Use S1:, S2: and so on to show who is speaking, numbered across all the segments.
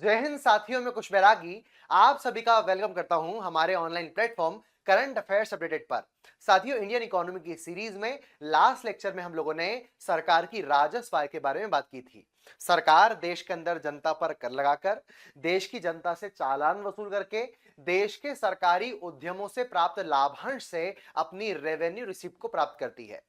S1: जय हिंद साथियों, में कुछ बैरागी आप सभी का वेलकम करता हूं हमारे online platform current affairs updated पर। साथियों, इंडियन इकोनॉमी की सीरीज में लास्ट लेक्चर में हम लोगों ने सरकार की राजस्व आय के बारे में बात की थी। सरकार देश के अंदर जनता पर कर लगाकर, देश की जनता से चालान वसूल करके, देश के सरकारी उद्यमों से प्राप्त लाभांश से अपनी रेवेन्यू रिसिप्ट को प्राप्त करती है।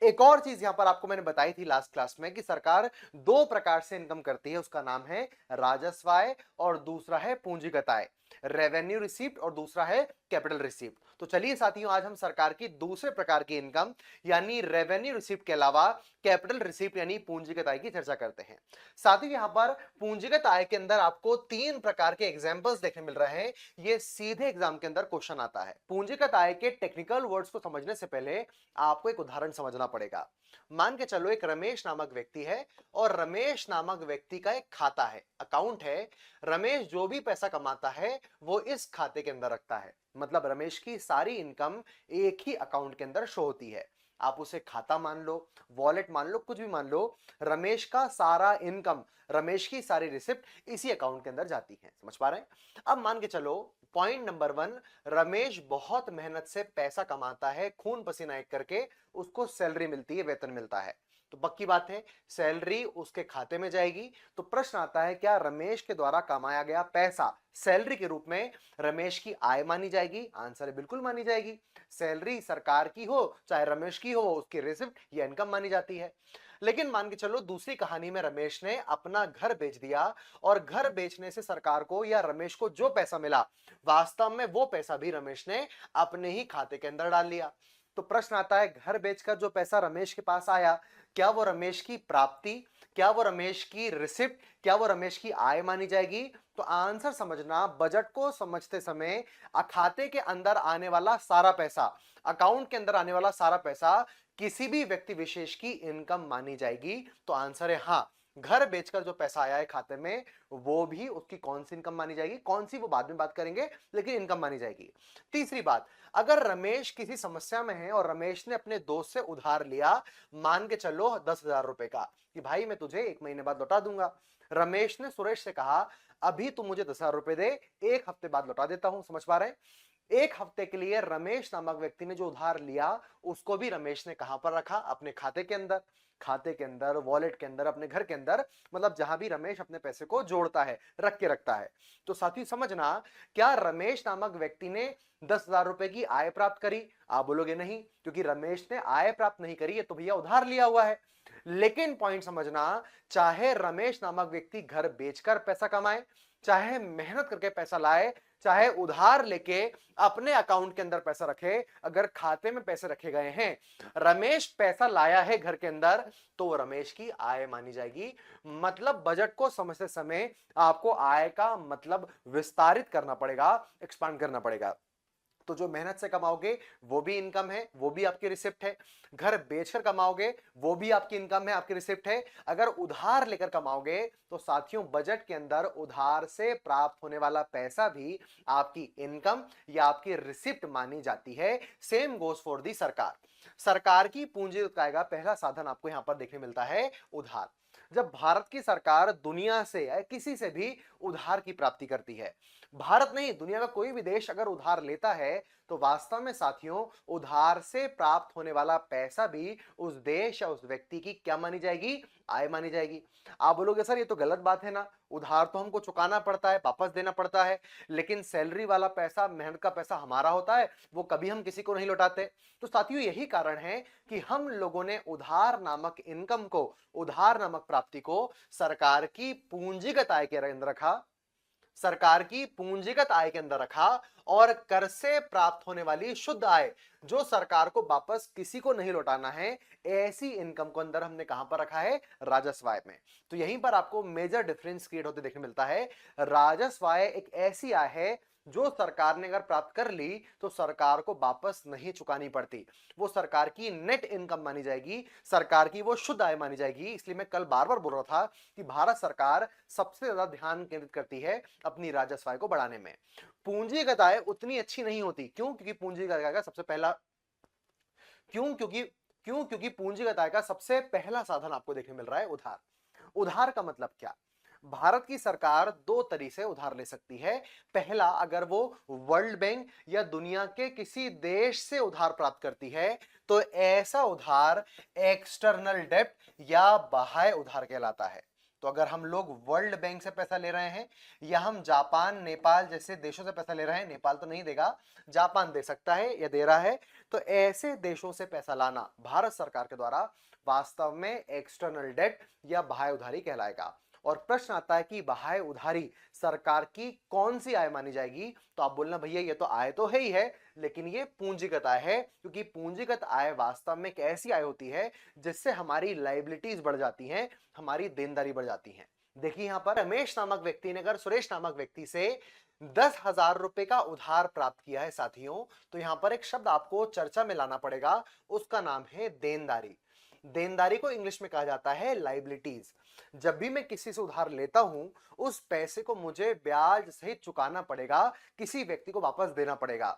S1: एक और चीज यहां पर आपको मैंने बताई थी लास्ट क्लास में कि सरकार दो प्रकार से इनकम करती है। उसका नाम है राजस्व आय और दूसरा है पूंजीगत आय। रेवेन्यू रिसीप्ट और दूसरा है कैपिटल रिसीप्ट। तो चलिए साथियों, आज हम सरकार की दूसरे प्रकार की इनकम यानी रेवेन्यू रिसीप्ट के अलावा कैपिटल रिसीप्ट यानी पूंजीगत आय की चर्चा करते हैं। साथियों, यहां पर पूंजीगत आय के अंदर आपको तीन प्रकार के एग्जांपल्स देखने मिल रहे हैं। ये सीधे एग्जाम के अंदर क्वेश्चन आता है। पूंजीगत आय के टेक्निकल वर्ड्स को समझने से पहले आपको एक उदाहरण समझना पड़ेगा। मान के चलो एक रमेश नामक व्यक्ति है और रमेश नामक व्यक्ति का एक खाता है, अकाउंट है। रमेश जो भी पैसा कमाता है वो इस खाते के अंदर रखता है। मतलब रमेश की सारी इनकम एक ही अकाउंट के अंदर शो होती है। आप उसे खाता मान लो, वॉलेट मान लो, कुछ भी मान लो, रमेश का सारा इनकम, रमेश की सारी रिसिप्ट इसी अकाउंट के अंदर जाती है। समझ पा रहे हैं? अब मान के चलो पॉइंट नंबर 1, रमेश बहुत मेहनत से पैसा कमाता है, खून पसीना एक करके उसको सैलरी मिलती है, वेतन मिलता है। तो पक्की बात है सैलरी उसके खाते में जाएगी। तो प्रश्न आता है, क्या रमेश के द्वारा कमाया गया पैसा सैलरी के रूप में रमेश की आय मानी जाएगी? आंसर है बिल्कुल मानी जाएगी। सैलरी सरकार की हो चाहे रमेश की हो, उसकी रिसिप्ट या इनकम मानी जाती है। लेकिन मान के चलो दूसरी कहानी में रमेश ने अपना घर बेच दिया और घर बेचने से सरकार को या रमेश को जो पैसा मिला, वास्तव में वो पैसा भी रमेश ने अपने ही खाते के अंदर डाल लिया। तो प्रश्न आता है, घर बेचकर जो पैसा रमेश के पास आया, क्या वो रमेश की प्राप्ति, क्या वो रमेश की रिसिप्ट, क्या वो रमेश की आय मानी जाएगी? तो आंसर समझना, बजट को समझते समय खाते के अंदर आने वाला सारा पैसा, अकाउंट के अंदर आने वाला सारा पैसा किसी भी व्यक्ति विशेष की इनकम मानी जाएगी। तो आंसर है हाँ, घर बेचकर जो पैसा आया है खाते में वो भी उसकी कौन सी इनकम मानी जाएगी? कौन सी वो बाद में बात करेंगे, लेकिन इनकम मानी जाएगी। तीसरी बात, अगर रमेश किसी समस्या में है और रमेश ने अपने दोस्त से उधार लिया, मान के चलो 10,000 रुपए का, कि भाई मैं तुझे 1 महीने बाद लौटा दूंगा। रमेश ने सुरेश से कहा, अभी तुम मुझे 10,000 रुपए दे, 1 हफ्ते बाद लौटा देता हूं। समझ पा रहे हैं? 1 हफ्ते के लिए रमेश नामक व्यक्ति ने जो उधार लिया उसको भी रमेश ने कहां पर रखा? अपने खाते के अंदर। खाते के अंदर, वॉलेट के अंदर, अपने घर के अंदर, मतलब जहां भी रमेश अपने पैसे को जोड़ता है, रख के रखता है। तो साथियों समझना, क्या रमेश नामक व्यक्ति ने 10,000 रुपए की आय प्राप्त करी? आप बोलोगे नहीं, क्योंकि रमेश ने आय प्राप्त नहीं करी, ये तो भैया उधार लिया हुआ है। लेकिन पॉइंट समझना, चाहे रमेश नामक व्यक्ति घर बेचकर पैसा कमाए, चाहे मेहनत करके पैसा लाए, चाहे उधार लेके अपने अकाउंट के अंदर पैसा रखे, अगर खाते में पैसे रखे गए हैं, रमेश पैसा लाया है घर के अंदर, तो वो रमेश की आय मानी जाएगी। मतलब बजट को समझते समय आपको आय का मतलब विस्तारित करना पड़ेगा, एक्सपांड करना पड़ेगा। तो जो मेहनत से कमाओगे वो भी इनकम है, वो भी आपकी रिसिप्ट है। घर बेचकर कमाओगे वो भी आपकी इनकम है, आपकी रिसिप्ट है। अगर उधार लेकर कमाओगे तो साथियों बजट के अंदर उधार से प्राप्त होने वाला पैसा भी आपकी इनकम या आपकी रिसिप्ट मानी जाती है। सेम गोज फॉर दी सरकार। सरकार की पूंजी आय का पहला साधन आपको यहां पर देखने मिलता है उधार। जब भारत की सरकार दुनिया से या किसी से भी उधार की प्राप्ति करती है, भारत नहीं दुनिया का कोई भी देश अगर उधार लेता है, तो वास्तव में साथियों उधार से प्राप्त होने वाला पैसा भी उस देश या उस व्यक्ति की क्या मानी जाएगी? आय मानी जाएगी। आप बोलोगे सर ये तो गलत बात है ना, उधार तो हमको चुकाना पड़ता है, वापस देना पड़ता है, लेकिन सैलरी वाला पैसा, मेहनत का पैसा हमारा होता है, वो कभी हम किसी को नहीं लौटाते। तो साथियों यही कारण है कि हम लोगों ने उधार नामक इनकम को, उधार नामक प्राप्ति को सरकार की पूंजीगत आय के अंदर रखा, सरकार की पूंजीगत आय के अंदर रखा, और कर से प्राप्त होने वाली शुद्ध आय जो सरकार को वापस किसी को नहीं लौटाना है, ऐसी इनकम को अंदर हमने कहां पर रखा है? राजस्व आय में। तो यहीं पर आपको मेजर डिफरेंस क्रिएट होते देखने मिलता है। राजस्व आय एक ऐसी आय है जो सरकार ने अगर प्राप्त कर ली तो सरकार को वापस नहीं चुकानी पड़ती, वो सरकार की नेट इनकम मानी जाएगी, सरकार की वो शुद्ध आय मानी जाएगी। इसलिए मैं कल बार बार बोल रहा था कि भारत सरकार सबसे ज्यादा ध्यान केंद्रित करती है अपनी राजस्व आय को बढ़ाने में। पूंजीगत आय उतनी अच्छी नहीं होती। क्यों? क्योंकि पूंजीगत आय का सबसे पहला क्यों क्योंकि क्योंकि पूंजीगत आय का सबसे पहला साधन आपको देखने मिल रहा है उधार। उधार का मतलब क्या? भारत की सरकार दो तरीके से उधार ले सकती है। पहला, अगर वो वर्ल्ड बैंक या दुनिया के किसी देश से उधार प्राप्त करती है तो ऐसा उधार एक्सटर्नल डेब्ट या बाह्य उधार कहलाता है। तो अगर हम लोग वर्ल्ड बैंक से पैसा ले रहे हैं या हम जापान, नेपाल जैसे देशों से पैसा ले रहे हैं, नेपाल तो नहीं देगा, जापान दे सकता है या दे रहा है, तो ऐसे देशों से पैसा लाना भारत सरकार के द्वारा वास्तव में एक्सटर्नल डेट या बाह्य उधारी कहलाएगा। और प्रश्न आता है कि बाह्य उधारी सरकार की कौन सी आय मानी जाएगी? तो आप बोलना भैया ये तो आय तो है ही है, लेकिन ये पूंजीगत आय है, क्योंकि पूंजीगत आय वास्तव में एक ऐसी आय होती है जिससे हमारी लायबिलिटीज बढ़ जाती हैं, हमारी देनदारी बढ़ जाती है। देखिए यहां पर रमेश नामक व्यक्ति ने अगर सुरेश नामक व्यक्ति से 10,000 रुपए का उधार प्राप्त किया है साथियों, तो यहां पर एक शब्द आपको चर्चा में लाना पड़ेगा, उसका नाम है देनदारी। देनदारी को इंग्लिश में कहा जाता है लायबिलिटीज। जब भी मैं किसी से उधार लेता हूं, उस पैसे को मुझे ब्याज सहित चुकाना पड़ेगा, किसी व्यक्ति को वापस देना पड़ेगा।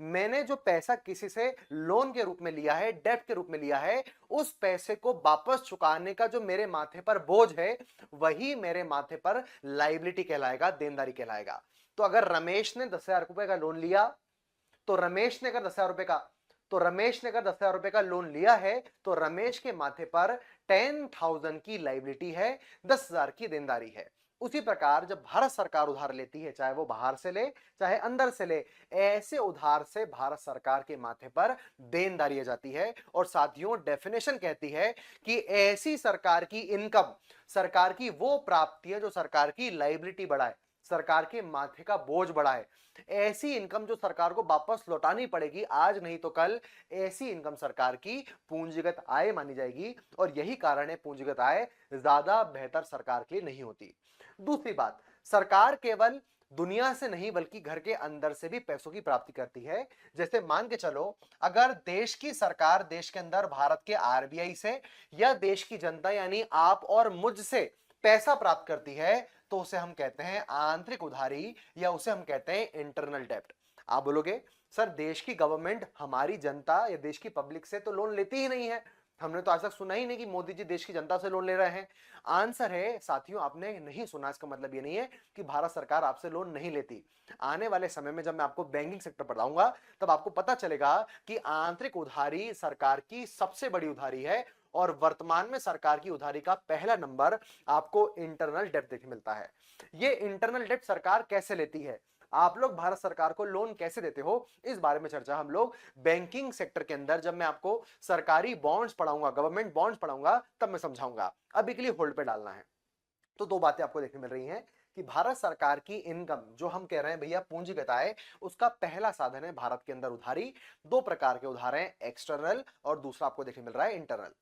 S1: मैंने जो पैसा किसी से लोन के रूप में लिया है, डेट के रूप में लिया है, उस पैसे को वापस चुकाने का जो मेरे माथे पर बोझ है, वही मेरे माथे पर लायबिलिटी कहलाएगा, देनदारी कहलाएगा। तो अगर रमेश ने 10,000 रुपए का लोन लिया, तो रमेश ने अगर 10,000 रुपए का तो रमेश ने अगर 10,000 रुपए का लोन लिया है, तो रमेश के माथे पर 10,000 की लायबिलिटी है, 10,000 की देनदारी है। उसी प्रकार जब भारत सरकार उधार लेती है, चाहे वो बाहर से ले चाहे अंदर से ले, ऐसे उधार से भारत सरकार के माथे पर देनदारी आ जाती है। और साथियों, डेफिनेशन कहती है कि ऐसी सरकार की इनकम, सरकार की वो प्राप्ति है जो सरकार की लायबिलिटी बढ़ाए, सरकार के माथे का बोझ बढ़ाए, ऐसी इनकम जो सरकार को वापस लौटानी पड़ेगी आज नहीं तो कल, ऐसी इनकम सरकार की पूंजीगत आय मानी जाएगी। और यही कारण है पूंजीगत आय ज्यादा बेहतर सरकार के लिए नहीं होती। दूसरी बात, सरकार केवल दुनिया से नहीं बल्कि घर के अंदर से भी पैसों की प्राप्ति करती है। जैसे मान के चलो, अगर देश की सरकार देश के अंदर भारत के आरबीआई से या देश की जनता यानी आप और मुझसे पैसा प्राप्त करती है, तो उसे हम कहते हैं आंतरिक उधारी या उसे हम कहते हैं इंटरनल डेब्ट। आप बोलोगे सर, देश की गवर्नमेंट हमारी जनता या देश की पब्लिक से तो लोन लेती ही नहीं है, हमने तो आज तक सुना ही नहीं कि मोदी जी देश की जनता से लोन ले रहे हैं। आंसर है साथियों, आपने नहीं सुना, इसका मतलब ये नहीं है कि भारत सरकार आपसे लोन नहीं लेती। आने वाले समय में जब मैं आपको बैंकिंग सेक्टर पढ़ाऊंगा, तब आपको पता चलेगा कि आंतरिक उधारी सरकार की सबसे बड़ी उधारी है, और वर्तमान में सरकार की उधारी का पहला नंबर आपको इंटरनल डेब्ट देखने मिलता है। ये इंटरनल डेब्ट सरकार कैसे लेती है, आप लोग भारत सरकार को लोन कैसे देते हो, इस बारे में चर्चा हम लोग बैंकिंग सेक्टर के अंदर, जब मैं आपको सरकारी बॉन्ड्स पढ़ाऊंगा, गवर्नमेंट बॉन्ड्स पढ़ाऊंगा, तब मैं समझाऊंगा। अभी के लिए होल्ड पे डालना है। तो दो बातें आपको देखने मिल रही हैं कि भारत सरकार की इनकम जो हम कह रहे हैं भैया पूंजीगत आय, उसका पहला साधन है भारत के अंदर उधारी। दो प्रकार के उधार हैं, एक्सटर्नल और दूसरा आपको देखने मिल रहा है इंटरनल।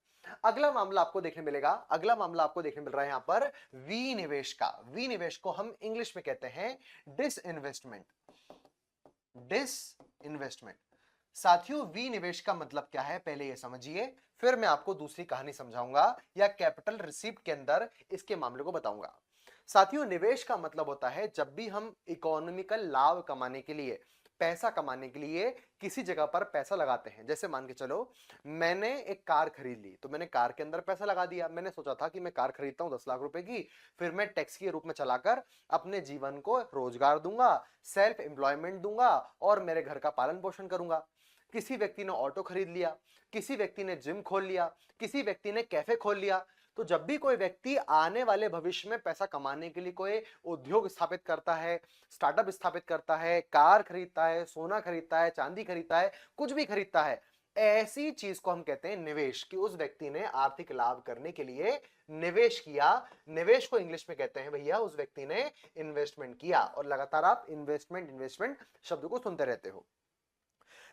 S1: अगला मामला आपको देखने मिलेगा, अगला मामला आपको देखने मिल रहा है यहां पर विनिवेश का। विनिवेश को हम इंग्लिश में कहते हैं डिसइन्वेस्टमेंट। डिसइन्वेस्टमेंट साथियों, विनिवेश का मतलब क्या है पहले ये समझिए, फिर मैं आपको दूसरी कहानी समझाऊंगा या कैपिटल रिसीप्ट के अंदर इसके मामले को बताऊंगा। साथियों, निवेश का मतलब होता है जब भी हम इकोनॉमिकल लाभ कमाने के लिए, पैसा कमाने के लिए किसी जगह पर पैसा लगाते हैं। जैसे मान के चलो, मैंने एक कार खरीद ली, तो मैंने कार के अंदर पैसा लगा दिया। मैंने सोचा था कि मैं कार खरीदता हूं 10 लाख रुपए की, फिर मैं टैक्स के रूप में चलाकर अपने जीवन को रोजगार दूंगा, सेल्फ एम्प्लॉयमेंट दूंगा और मेरे घर का पालन पोषण करूंगा। किसी व्यक्ति ने ऑटो खरीद लिया, किसी व्यक्ति ने जिम खोल लिया, किसी व्यक्ति ने कैफे खोल लिया। तो जब भी कोई व्यक्ति आने वाले भविष्य में पैसा कमाने के लिए कोई उद्योग स्थापित करता है, स्टार्टअप स्थापित करता है, कार खरीदता है, सोना खरीदता है, चांदी खरीदता है, कुछ भी खरीदता है, ऐसी चीज को हम कहते हैं निवेश। कि उस व्यक्ति ने आर्थिक लाभ करने के लिए निवेश किया। निवेश को इंग्लिश में कहते हैं भैया उस व्यक्ति ने इन्वेस्टमेंट किया। और लगातार आप इन्वेस्टमेंट इन्वेस्टमेंट शब्द को सुनते रहते हो।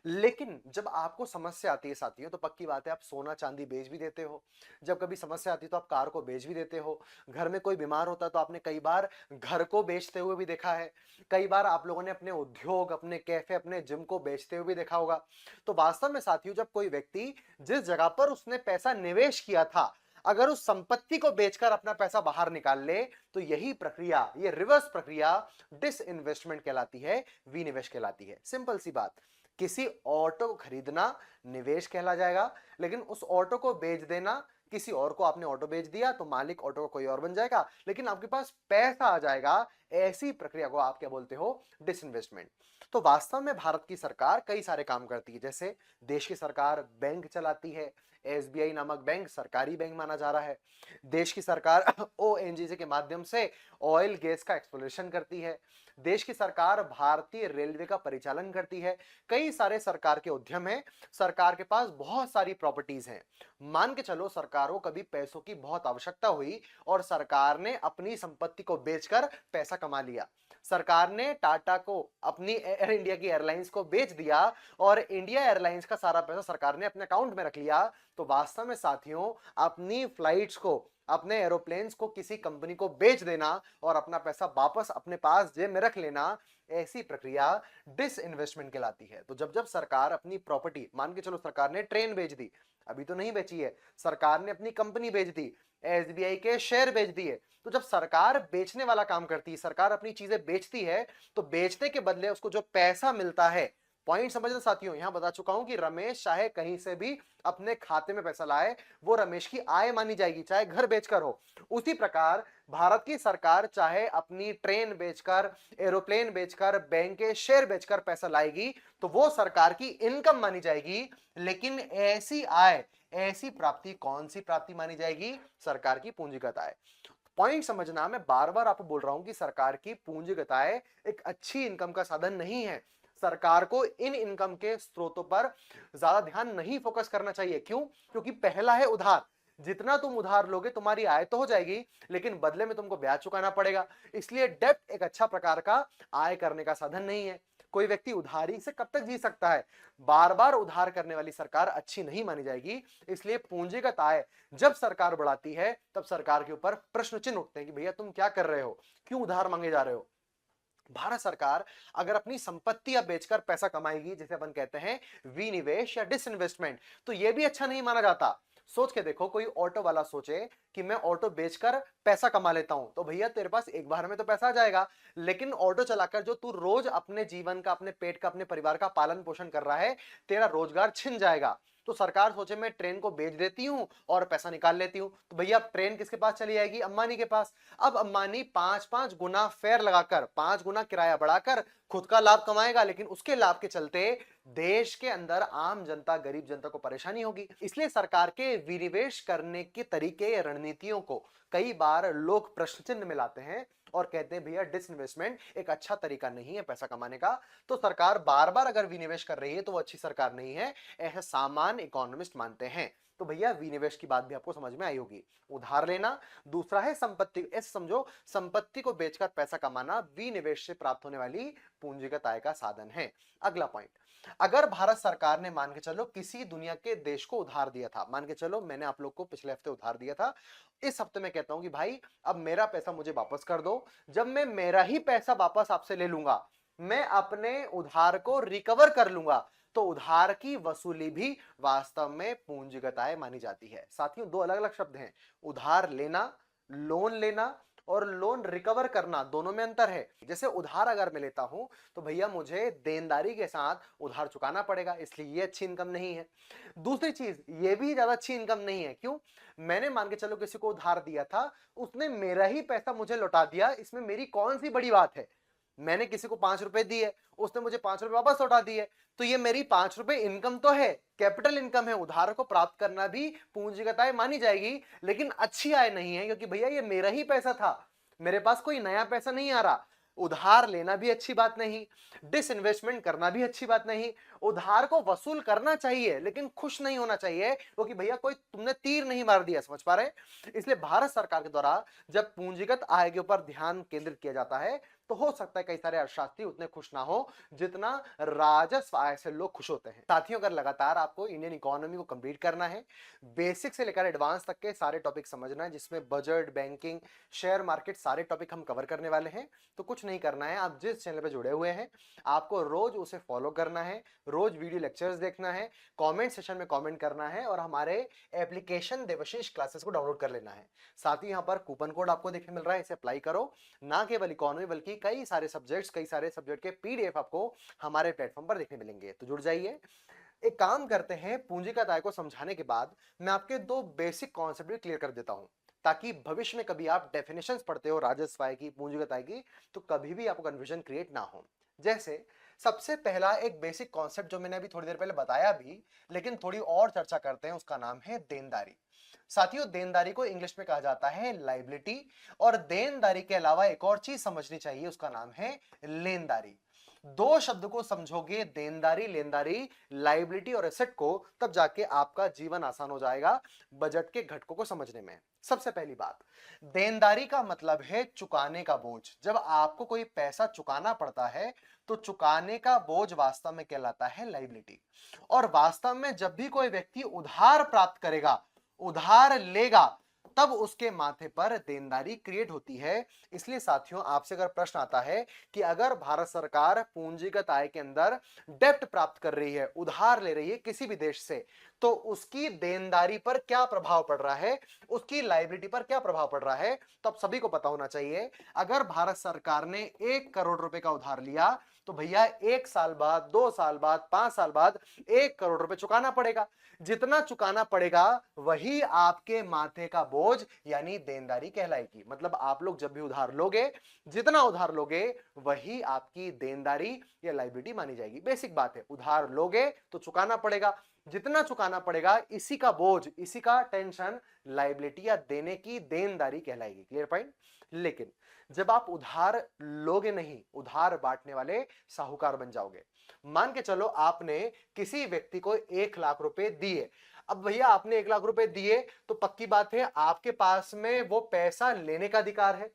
S1: लेकिन जब आपको समस्या आती है साथियों, तो पक्की बात है आप सोना चांदी बेच भी देते हो। जब कभी समस्या आती है तो आप कार को बेच भी देते हो। घर में कोई बीमार होता है तो आपने कई बार घर को बेचते हुए भी देखा है। कई बार आप लोगों ने अपने उद्योग, अपने कैफे, अपने जिम को बेचते हुए भी देखा होगा। तो वास्तव में साथियों, जब कोई व्यक्ति जिस जगह पर उसने पैसा निवेश किया था, अगर उस संपत्ति को बेचकर अपना पैसा बाहर निकाल ले, तो यही प्रक्रिया, ये रिवर्स प्रक्रिया डिसइन्वेस्टमेंट कहलाती है, विनिवेश कहलाती है। सिंपल सी बात, किसी ऑटो को खरीदना निवेश कहला जाएगा, लेकिन उस ऑटो को बेच देना किसी और को आपने ऑटो बेच दिया तो मालिक ऑटो का कोई और बन जाएगा, लेकिन आपके पास पैसा आ जाएगा। ऐसी प्रक्रिया को आप क्या बोलते हो? डिसइन्वेस्टमेंट। तो वास्तव में भारत की सरकार कई सारे काम करती है। जैसे देश की सरकार बैंक चलाती है, एसबीआई नामक बैंक सरकारी बैंक माना जा रहा है। देश की सरकार ओएनजीसी के माध्यम से ऑयल गैस का एक्सप्लोरेशन करती है। देश की सरकार भारतीय रेलवे का परिचालन करती है। कई सारे सरकार के उद्यम हैं। सरकार के पास बहुत सारी प्रॉपर्टीज हैं। मान के चलो सरकार को कभी पैसों की बहुत आवश्यकता हुई और सरकार ने अपनी संपत्ति को बेचकर पैसा कमा लिया। सरकार ने टाटा को अपनी एयर इंडिया की एयरलाइंस को बेच दिया और इंडिया एयरलाइंस का सारा पैसा सरकार ने अपने अकाउंट में रख लिया। तो वास्तव में साथियों, अपनी फ्लाइट्स को, अपने एरोप्लेन्स को किसी कंपनी को बेच देना और अपना पैसा वापस अपने पास जेब में रख लेना, ऐसी प्रक्रिया डिसइन्वेस्टमेंट कहलाती है। तो जब जब सरकार अपनी प्रॉपर्टी, मान के चलो सरकार ने ट्रेन बेच दी, अभी तो नहीं बेची है, सरकार ने अपनी कंपनी बेच दी, एसबीआई के शेयर बेच दिए। तो जब सरकार बेचने वाला काम करती है, सरकार अपनी चीजें बेचती है, तो बेचने के बदले उसको जो पैसा मिलता है, पॉइंट समझ साथियों, यहां बता चुका हूं कि रमेश चाहे कहीं से भी अपने खाते में पैसा लाए, वो रमेश की आय मानी जाएगी, चाहे घर बेचकर हो। उसी प्रकार भारत की सरकार चाहे अपनी ट्रेन बेचकर, एरोप्लेन बेचकर, बैंक के शेयर बेचकर पैसा लाएगी, तो वो सरकार की इनकम मानी जाएगी। लेकिन ऐसी आय, ऐसी प्राप्ति कौन सी प्राप्ति मानी जाएगी? सरकार की पूंजीगत आय। पॉइंट समझना, मैं बार बार आपको बोल रहा हूं कि सरकार की पूंजीगत आय एक अच्छी इनकम का साधन नहीं है। सरकार को इन इनकम के स्रोतों पर ज्यादा ध्यान नहीं फोकस करना चाहिए। क्यों? क्योंकि पहला है उधार। जितना तुम उधार लोगे तुम्हारी आय तो हो जाएगी, लेकिन बदले में तुमको ब्याज चुकाना पड़ेगा। इसलिए डेब्ट एक अच्छा प्रकार का आय करने का साधन नहीं है। कोई व्यक्ति उधारी से कब तक जी सकता है? बार बार उधार करने वाली सरकार अच्छी नहीं मानी जाएगी। इसलिए पूंजीगत आय जब सरकार बढ़ाती है, तब सरकार के ऊपर प्रश्न चिन्ह उठते हैं कि भैया तुम क्या कर रहे हो, क्यों उधार मांगे जा रहे हो। भारत सरकार अगर अपनी संपत्तियां बेचकर पैसा कमाएगी, जिसे अपन कहते हैं विनिवेश या डिसइन्वेस्टमेंट, तो यह भी अच्छा नहीं माना जाता। सोच के देखो, कोई ऑटो वाला सोचे कि मैं ऑटो बेचकर पैसा कमा लेता हूं, तो भैया तेरे पास एक बार में तो पैसा आ जाएगा, लेकिन ऑटो चलाकर जो तू रोज अपने जीवन का, अपने पेट का, अपने परिवार का पालन पोषण कर रहा है, तेरा रोजगार छिन जाएगा। तो सरकार सोचे मैं ट्रेन को बेच देती हूं और पैसा निकाल लेती हूं, तो भैया ट्रेन किसके पास चली जाएगी? अंबानी के पास। अब अंबानी 5-5 गुना फेयर लगाकर, 5 गुना किराया बढ़ाकर खुद का लाभ कमाएगा, लेकिन उसके लाभ के चलते देश के अंदर आम जनता, गरीब जनता को परेशानी होगी। इसलिए सरकार के विनिवेश करने के तरीके या रणनीतियों को कई बार लोग प्रश्न चिन्ह में लाते हैं और कहते हैं भैया डिसइन्वेस्टमेंट एक अच्छा तरीका नहीं है पैसा कमाने का। तो सरकार बार बार अगर विनिवेश कर रही है तो वो अच्छी सरकार नहीं है, ऐसा सामान्य इकोनॉमिस्ट मानते हैं। तो भैया विनिवेश की बात भी आपको समझ में आई होगी। उधार लेना, दूसरा है संपत्ति। ऐसे समझो, संपत्ति को बेचकर पैसा कमाना विनिवेश से प्राप्त होने वाली पूंजीगत आय का साधन है। अगला पॉइंट, अगर भारत सरकार ने मान के चलो किसी दुनिया के देश को उधार दिया था, मान के चलो मैंने आप लोग को पिछले हफ्ते उधार दिया था, इस हफ्ते मैं कहता हूं कि भाई अब मेरा पैसा मुझे वापस कर दो। जब मैं मेरा ही पैसा वापस आपसे ले लूंगा, मैं अपने उधार को रिकवर कर लूंगा, तो उधार की वसूली भी वास्तव में पूंजीगत आय मानी जाती है। साथियों, दो अलग अलग शब्द हैं, उधार लेना, लोन लेना, और लोन रिकवर करना, दोनों में अंतर है। जैसे उधार अगर मैं लेता हूं तो भैया मुझे देनदारी के साथ उधार चुकाना पड़ेगा, इसलिए ये अच्छी इनकम नहीं है। दूसरी चीज, ये भी ज्यादा अच्छी इनकम नहीं है। क्यों? मैंने मान के चलो किसी को उधार दिया था, उसने मेरा ही पैसा मुझे लौटा दिया, इसमें मेरी कौन सी बड़ी बात है? मैंने किसी को 5 रुपए दिए, उसने मुझे 5 रुपए वापस लौटा दिए, तो ये मेरी 5 रुपए इनकम तो है, कैपिटल इनकम है। उधार को प्राप्त करना भी पूंजीगत आय मानी जाएगी, लेकिन अच्छी आय नहीं है, क्योंकि भैया ये मेरा ही पैसा था, मेरे पास कोई नया पैसा नहीं आ रहा। उधार लेना भी अच्छी बात नहीं, डिसइन्वेस्टमेंट करना भी अच्छी बात नहीं। उधार को वसूल करना चाहिए, लेकिन खुश नहीं होना चाहिए, क्योंकि भैया कोई तुमने तीर नहीं मार दिया। समझ पा रहे? इसलिए भारत सरकार के द्वारा जब पूंजीगत आय के ऊपर ध्यान केंद्रित किया जाता है, तो हो सकता है कई सारे अर्थशास्त्री उतने खुश ना हो जितना राजस्व आय से लोग खुश होते हैं। साथियों, अगर लगातार आपको इंडियन इकोनॉमी को कंप्लीट करना है, बेसिक से लेकर एडवांस तक के सारे टॉपिक समझना है, जिसमें बजट, बैंकिंग, शेयर मार्केट, सारे टॉपिक हम कवर करने वाले हैं, तो कुछ नहीं करना है, आप जिस चैनल पे जुड़े हुए हैं आपको रोज उसे फॉलो करना है, रोज वीडियो लेक्चर्स देखना है, कमेंट सेशन में कमेंट करना है, और हमारे एप्लीकेशन देवशीष क्लासेस को डाउनलोड कर लेना है। साथ ही यहाँ पर कूपन कोड आपको देखने मिल रहा है, इसे अप्लाई करो। ना केवल इकोनॉमी बल्कि कई सारे सब्जेक्ट के पीडीएफ आपको हमारे प्लेटफॉर्म पर देखने मिलेंगे, तो जुड़ जाइए। एक काम करते हैं, पूंजीगत आय को समझाने के बाद मैं आपके दो बेसिक कॉन्सेप्ट भी क्लियर कर देता हूं, ताकि भविष्य में कभी आप डेफिनेशंस पढ़ते हो राजस्व आय की, पूंजीगत आय की, तो कभी भी आपको कंफ्यूजन क्रिएट ना हो। जैसे सबसे पहला एक बेसिक कॉन्सेप्ट जो मैंने अभी थोड़ी देर पहले बताया भी, लेकिन थोड़ी और चर्चा करते हैं, उसका नाम है देनदारी। साथियों, देनदारी को इंग्लिश में कहा जाता है लाइबिलिटी, और देनदारी के अलावा एक और चीज समझनी चाहिए, उसका नाम है लेनदारी। दो शब्द को समझोगे, देनदारी, लेनदारी, लाइबिलिटी और एसेट को, तब जाके आपका जीवन आसान हो जाएगा बजट के घटकों को समझने में। सबसे पहली बात, देनदारी का मतलब है चुकाने का बोझ। जब आपको कोई पैसा चुकाना पड़ता है तो चुकाने का बोझ वास्तव में कहलाता है लाइबिलिटी। और वास्तव में जब भी कोई व्यक्ति उधार प्राप्त करेगा, उधार लेगा, तब उसके माथे पर देनदारी क्रिएट होती है। इसलिए साथियों, आपसे अगर प्रश्न आता है कि अगर भारत सरकार पूंजीगत आय के अंदर डेब्ट प्राप्त कर रही है, उधार ले रही है किसी भी देश से, तो उसकी देनदारी पर क्या प्रभाव पड़ रहा है, उसकी लायबिलिटी पर क्या प्रभाव पड़ रहा है, तो आप सभी को पता होना चाहिए। अगर भारत सरकार ने 1 करोड़ रुपए का उधार लिया, तो भैया 1 साल बाद, 2 साल बाद, 5 साल बाद 1 करोड़ रुपए चुकाना पड़ेगा। जितना चुकाना पड़ेगा वही आपके माथे का बोझ यानी देनदारी कहलाएगी। मतलब आप लोग जब भी उधार लोगे, जितना उधार लोगे वही आपकी देनदारी या लायबिलिटी मानी जाएगी। बेसिक बात है, उधार लोगे तो चुकाना पड़ेगा, जितना चुकाना पड़ेगा इसी का बोझ, इसी का टेंशन लायबिलिटी या देने की देनदारी कहलाएगी। Clear point? लेकिन जब आप उधार लोगे नहीं, उधार बांटने वाले साहूकार बन जाओगे। मान के चलो आपने किसी व्यक्ति को 1 लाख रुपए दिए। अब भैया आपने 1 लाख रुपए दिए तो पक्की बात है आपके पास में वो पैसा लेने का अधिकार है।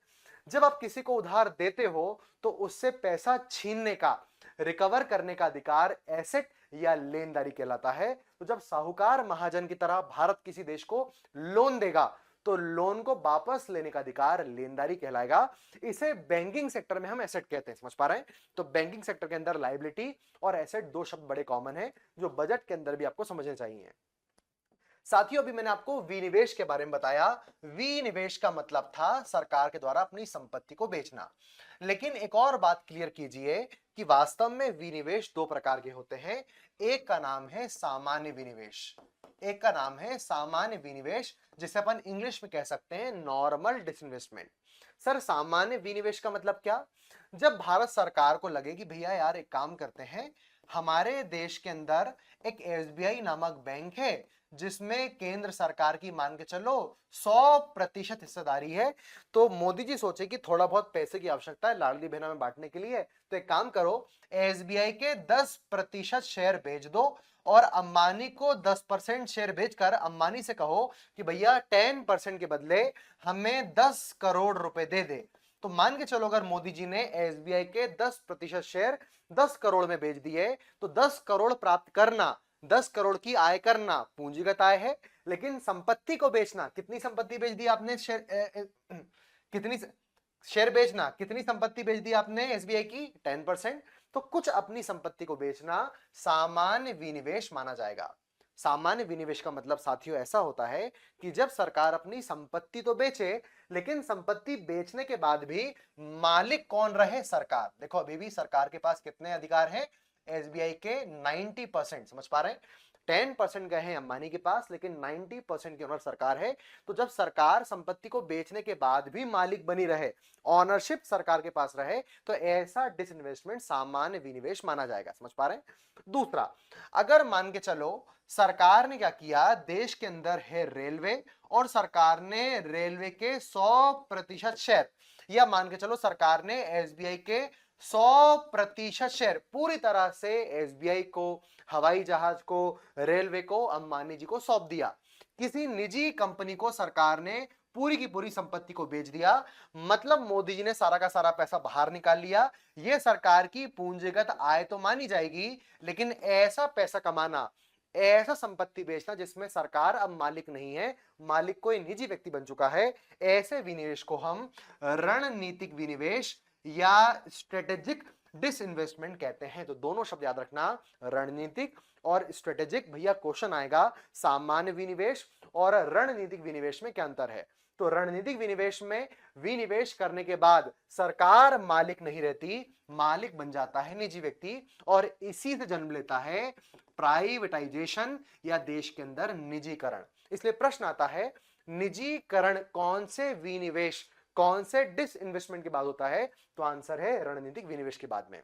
S1: जब आप किसी को उधार देते हो तो उससे पैसा छीनने का, रिकवर करने का अधिकार एसेट या लेनदारी कहलाता है। तो जब साहूकार महाजन की तरह भारत किसी देश को लोन देगा तो लोन को वापस लेने का अधिकार लेनदारी कहलाएगा। इसे बैंकिंग सेक्टर में हम एसेट कहते हैं। समझ पा रहे हैं? तो बैंकिंग सेक्टर के अंदर लायबिलिटी और एसेट दो शब्द बड़े कॉमन है, जो बजट के अंदर भी आपको समझने चाहिए। साथियों, अभी मैंने आपको विनिवेश के बारे में बताया। विनिवेश का मतलब था सरकार के द्वारा अपनी संपत्ति को बेचना। लेकिन एक और बात क्लियर कीजिए कि वास्तव में विनिवेश दो प्रकार के होते हैं। एक का नाम है सामान्य विनिवेश, एक का नाम है सामान्य विनिवेश, जिसे अपन इंग्लिश में कह सकते हैं नॉर्मल डिसइन्वेस्टमेंट। सर, सामान्य विनिवेश का मतलब क्या? जब भारत सरकार को लगे कि भैया यार एक काम करते हैं, हमारे देश के अंदर एक एसबीआई नामक बैंक है जिसमें केंद्र सरकार की मान के चलो 100% हिस्सेदारी है, तो मोदी जी सोचे कि थोड़ा बहुत पैसे की आवश्यकता है लाडली बहना में बांटने के लिए, तो एक काम करो, एसबीआई के 10% शेयर भेज दो और अंबानी को 10% शेयर भेजकर अंबानी से कहो कि भैया 10% के बदले हमें 10 करोड़ रुपए दे दे। तो मान के चलो अगर मोदी जी ने एसबीआई के 10% शेयर 10 करोड़ में बेच दिए, तो 10 करोड़ प्राप्त करना, 10 करोड़ की आय करना पूंजीगत आय है। लेकिन संपत्ति को बेचना, कितनी संपत्ति बेच दी आपने, कितनी शेयर बेचना, कितनी संपत्ति बेच दी आपने एसबीआई की, 10%। तो कुछ अपनी संपत्ति को बेचना सामान्य विनिवेश माना जाएगा। सामान्य विनिवेश का मतलब साथियों ऐसा होता है कि जब सरकार अपनी संपत्ति तो बेचे, लेकिन संपत्ति बेचने के बाद भी मालिक कौन रहे? सरकार। देखो अभी भी सरकार के पास कितने अधिकार हैं एसबीआई के? 90%। समझ पा रहे हैं? 10% गए हैं अंबानी के पास, लेकिन 90% की ओनर सरकार है। तो जब सरकार संपत्ति को बेचने के बाद भी मालिक बनी रहे, ऑनरशिप सरकार के पास रहे, तो ऐसा डिसइन्वेस्टमेंट सामान्य विनिवेश माना जाएगा। समझ पा रहे हैं? दूसरा, अगर मान के चलो सरकार ने क्या किया, देश के अंदर है रेलवे और सरकार ने रेलवे के 100% शेयर, या मान के चलो सरकार ने एसबीआई के 100% शेयर पूरी तरह से एसबीआई को, हवाई जहाज को, रेलवे को, अंबानी जी को सौंप दिया। किसी निजी कंपनी को सरकार ने पूरी की पूरी संपत्ति को बेच दिया। मतलब मोदी जी ने सारा का सारा पैसा बाहर निकाल लिया। यह सरकार की पूंजीगत आय तो मानी जाएगी, लेकिन ऐसा पैसा कमाना, ऐसा संपत्ति बेचना जिसमें सरकार अब मालिक नहीं है, मालिक कोई निजी व्यक्ति बन चुका है, ऐसे विनिवेश को हम रणनीतिक विनिवेश या स्ट्रेटेजिक डिसइन्वेस्टमेंट कहते हैं। तो दोनों शब्द याद रखना, रणनीतिक और स्ट्रेटेजिक। भैया क्वेश्चन आएगा सामान्य विनिवेश और रणनीतिक विनिवेश में क्या अंतर है? तो रणनीतिक विनिवेश में विनिवेश करने के बाद सरकार मालिक नहीं रहती, मालिक बन जाता है निजी व्यक्ति, और इसी से जन्म लेता है प्राइवेटाइजेशन या देश के अंदर निजीकरण। इसलिए प्रश्न आता है, निजीकरण कौन से विनिवेश, कौन से डिसइन्वेस्टमेंट के बाद होता है? तो आंसर है रणनीतिक विनिवेश के बाद में।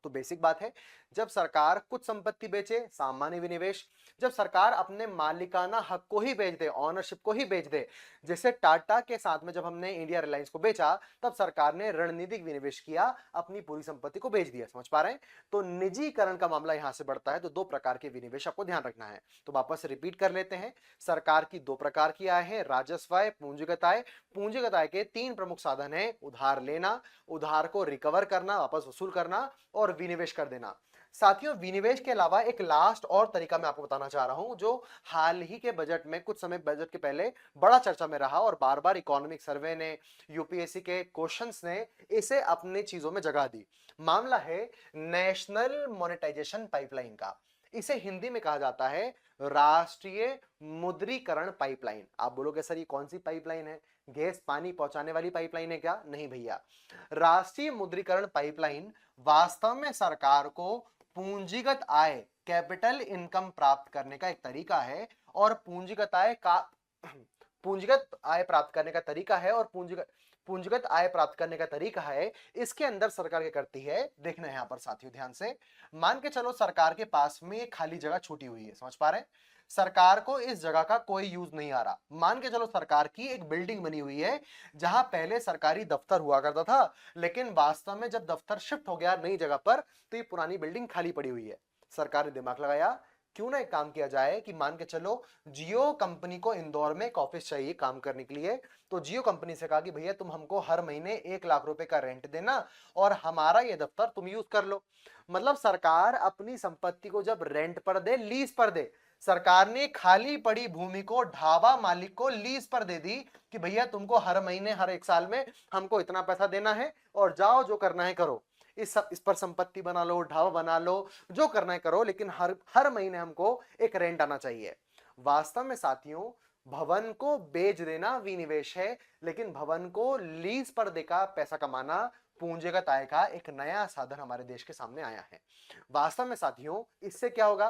S1: तो बेसिक बात है, जब सरकार कुछ संपत्ति बेचे, सामान्य विनिवेश। जब सरकार अपने मालिकाना हक को ही बेच दे, ऑनरशिप को ही बेच दे, जैसे टाटा के साथ में जब हमने इंडिया रिलायंस को बेचा, तब सरकार ने रणनीतिक विनिवेश किया, अपनी पूरी संपत्ति को बेच दिया। समझ पा रहे हैं? तो निजीकरण का मामला यहां से बढ़ता है। तो दो प्रकार के विनिवेश आपको ध्यान रखना है। तो वापस रिपीट कर लेते हैं, सरकार की दो प्रकार की आय है, राजस्व आय, पूंजीगत आय। पूंजीगत आय के तीन प्रमुख साधन है, उधार लेना, उधार को रिकवर करना, वापस वसूल करना, और विनिवेश कर देना। साथियों, विनिवेश के अलावा एक लास्ट और तरीका मैं आपको बताना चाह रहा हूं, जो हाल ही के बजट में, कुछ समय बजट के पहले बड़ा चर्चा में रहा और बार बार इकोनॉमिक सर्वे ने, यूपीएससी के क्वेश्चंस ने इसे अपनी चीजों में जगह दी। मामला है नेशनल मोनेटाइजेशन पाइपलाइन का। इसे हिंदी में कहा जाता है राष्ट्रीय मुद्रीकरण पाइपलाइन। आप बोलोगे सर ये कौन सी पाइपलाइन है? गैस पानी पहुंचाने वाली पाइपलाइन है क्या? नहीं भैया। राष्ट्रीय मुद्रीकरण पाइपलाइन वास्तव में सरकार को पूंजीगत आय, कैपिटल इनकम प्राप्त करने का एक तरीका है। और पूंजीगत आय प्राप्त करने का तरीका है, और पूंजीगत आय प्राप्त करने का तरीका है। इसके अंदर सरकार क्या करती है, देखना है यहां पर साथियों ध्यान से। मान के चलो सरकार के पास में एक खाली जगह छूटी हुई है, समझ पा रहे हैं? सरकार को इस जगह का कोई यूज नहीं आ रहा। मान के चलो सरकार की एक बिल्डिंग बनी हुई है, जहां पहले सरकारी दफ्तर हुआ करता था, लेकिन वास्तव में जब दफ्तर शिफ्ट हो गया नई जगह पर, तो ये पुरानी बिल्डिंग खाली पड़ी हुई है। सरकार ने दिमाग लगाया, क्यों ना एक काम किया जाए कि मान के चलो जियो कंपनी को इंदौर में एक ऑफिस चाहिए काम करने के लिए। तो जियो कंपनी से कहा कि भैया तुम हमको हर महीने 1 लाख रुपए का रेंट देना, और हमारा ये दफ्तर तुम यूज कर लो। मतलब सरकार अपनी संपत्ति को जब रेंट पर दे, लीज पर दे, सरकार ने खाली पड़ी भूमि को ढाबा मालिक को लीज पर दे दी कि भैया तुमको हर महीने, हर एक साल में हमको इतना पैसा देना है, और जाओ जो करना है करो। इस पर संपत्ति बना लो, ढाबा बना लो, जो करना है करो, लेकिन हर हर महीने हमको एक रेंट आना चाहिए। वास्तव में साथियों, भवन को बेच देना विनिवेश है, लेकिन भवन को लीज पर देकर पैसा कमाना पूंजीगत आय का एक नया साधन हमारे देश के सामने आया है। वास्तव में साथियों, इससे क्या होगा?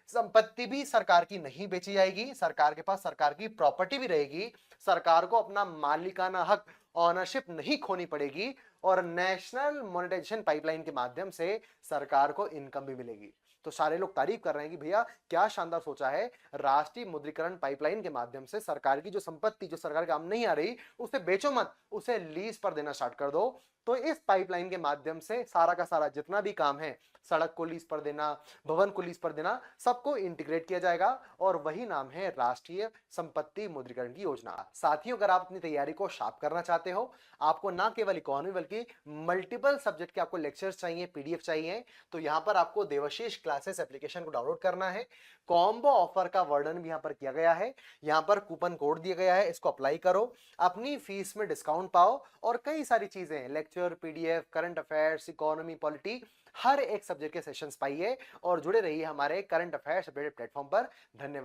S1: संपत्ति भी सरकार की नहीं बेची जाएगी, सरकार के पास सरकार की प्रॉपर्टी भी रहेगी, सरकार को अपना मालिकाना हक, ऑनरशिप नहीं खोनी पड़ेगी, और नेशनल मोनेटाइजेशन पाइपलाइन के माध्यम से सरकार को इनकम भी मिलेगी। तो सारे लोग तारीफ कर रहे हैं कि भैया क्या शानदार सोचा है, राष्ट्रीय मुद्रीकरण पाइपलाइन के माध्यम से सरकार की जो संपत्ति, जो सरकार काम नहीं आ रही, उसे बेचो मत, उसे लीज पर देना स्टार्ट कर दो। तो इस पाइपलाइन के माध्यम से सारा का सारा जितना भी काम है, सड़क को लीज पर देना, भवन को लीज पर देना, सबको इंटीग्रेट किया जाएगा, और वही नाम है राष्ट्रीय संपत्ति मुद्रीकरण की योजना। साथियों, अगर आप अपनी तैयारी को शार्प करना चाहते हो, आपको ना केवल इकोनॉमी बल्कि मल्टीपल सब्जेक्ट के आपको लेक्चर्स चाहिए, पीडीएफ चाहिए, तो यहां पर आपको देवाशीष क्लासेस एप्लीकेशन को डाउनलोड करना है। कॉम्बो ऑफर का वर्णन भी यहां पर किया गया है, यहां पर कूपन कोड दिया गया है, इसको अप्लाई करो, अपनी फीस में डिस्काउंट पाओ, और कई सारी चीजें, lecture, PDF, current affairs, economy, polity, हर एक सब्जेक्ट के सेशंस पाइए, और जुड़े रहिए हमारे करंट अफेयर्स अपडेटेड प्लेटफॉर्म पर। धन्यवाद।